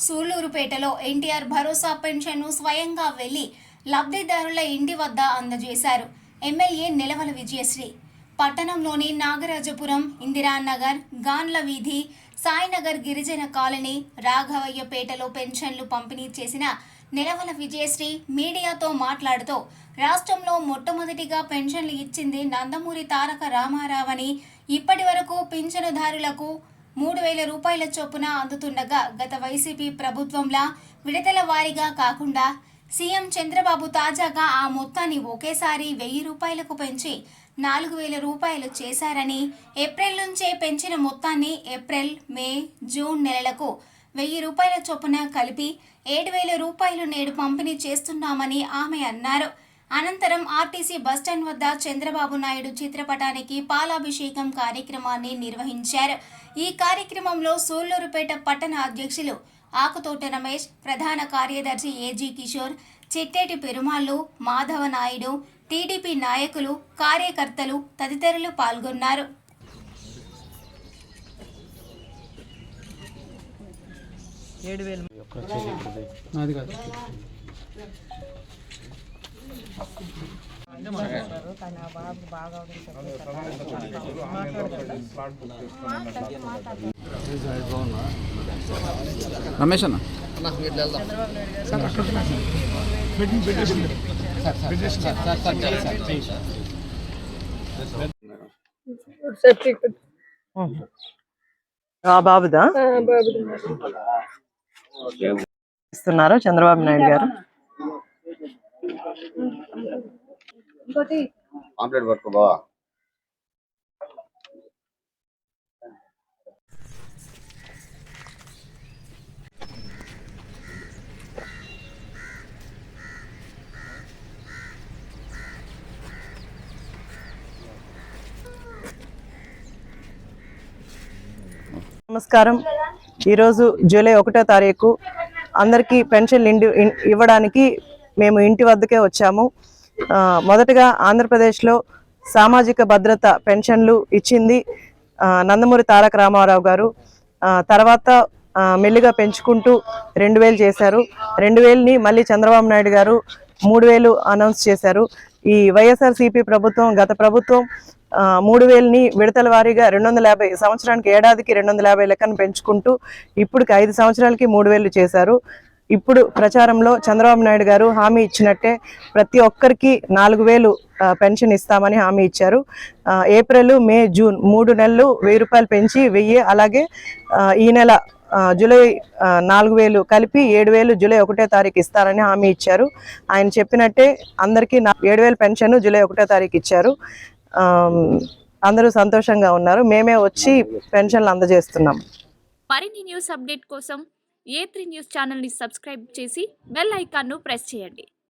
సూళ్లూరుపేటలో ఎన్టీఆర్ భరోసా పెన్షన్ను స్వయంగా వెళ్లి లబ్ధిదారుల ఇంటి వద్ద అందజేశారు ఎమ్మెల్యే నిలవల విజయశ్రీ. పట్టణంలోని నాగరాజపురం, ఇందిరానగర్, గాన్ల వీధి, సాయినగర్ గిరిజన కాలనీ, రాఘవయ్యపేటలో పెన్షన్లు పంపిణీ చేసిన నిలవల విజయశ్రీ మీడియాతో మాట్లాడుతూ రాష్ట్రంలో మొట్టమొదటిగా పెన్షన్లు ఇచ్చింది నందమూరి తారక రామారావు అని, ఇప్పటి వరకు పింఛనుదారులకు 3,000 రూపాయల చొప్పున అందుతుండగా గత వైసీపీ ప్రభుత్వంలా విడతల వారీగా కాకుండా సీఎం చంద్రబాబు తాజాగా ఆ మొత్తాన్ని ఒకేసారి 1,000 రూపాయలకు పెంచి 4,000 రూపాయలు చేశారని, ఏప్రిల్ నుంచే పెంచిన మొత్తాన్ని ఏప్రిల్, మే, జూన్ నెలలకు 1,000 రూపాయల చొప్పున కలిపి 7,000 రూపాయలు నేడు పంపిణీ చేస్తున్నామని ఆమె అన్నారు. అనంతరం ఆర్టీసీ బస్టాండ్ వద్ద చంద్రబాబు నాయుడు చిత్రపటానికి పాలాభిషేకం కార్యక్రమాన్ని నిర్వహించారు. ఈ కార్యక్రమంలో సూళ్లూరుపేట పట్టణ అధ్యక్షులు ఆకుతోట రమేష్, ప్రధాన కార్యదర్శి ఏజీ కిషోర్, చిట్టేటి పెరుమాళ్లు, మాధవ నాయుడు, టీడీపీ నాయకులు, కార్యకర్తలు తదితరులు పాల్గొన్నారు. రమేష్ అన్న బాబుదా ఇస్తున్నారు చంద్రబాబు నాయుడు గారు. నమస్కారం. ఈరోజు జూలై 1వ తారీఖు అందరికీ పెన్షన్లు ఇవ్వడానికి మేము ఇంటి వద్దకే వచ్చాము. మొదటగా ఆంధ్రప్రదేశ్లో సామాజిక భద్రత పెన్షన్లు ఇచ్చింది నందమూరి తారక రామారావు గారు. తర్వాత మెల్లిగా పెంచుకుంటూ 2,000 చేశారు. 2,000ని మళ్ళీ చంద్రబాబు నాయుడు గారు 3,000 అనౌన్స్ చేశారు. ఈ వైఎస్ఆర్సీపీ ప్రభుత్వం, గత ప్రభుత్వం 3,000ని విడతల వారీగా 250, సంవత్సరానికి ఏడాదికి 250 లెక్కను పెంచుకుంటూ ఇప్పటికి 5 సంవత్సరాలకి 3,000 చేశారు. ఇప్పుడు ప్రచారంలో చంద్రబాబు నాయుడు గారు హామీ ఇచ్చినట్టే ప్రతి ఒక్కరికి 4,000 పెన్షన్ ఇస్తామని హామీ ఇచ్చారు. ఏప్రిల్, మే, జూన్ 3 నెలలు 1,000 రూపాయలు పెంచి 1,000, అలాగే ఈ నెల జూలై 4,000 కలిపి 7,000 జూలై 1వ తారీఖు ఇస్తారని హామీ ఇచ్చారు. ఆయన చెప్పినట్టే అందరికీ 7,000 పెన్షన్ జూలై 1వ తారీఖు ఇచ్చారు. అందరూ సంతోషంగా ఉన్నారు. మేమే వచ్చి పెన్షన్లు అందజేస్తున్నాం. మరిన్ని న్యూస్ అప్డేట్ కోసం A3 న్యూస్ ఛానల్ని సబ్స్క్రైబ్ చేసి బెల్ ఐకాన్ను ప్రెస్ చేయండి.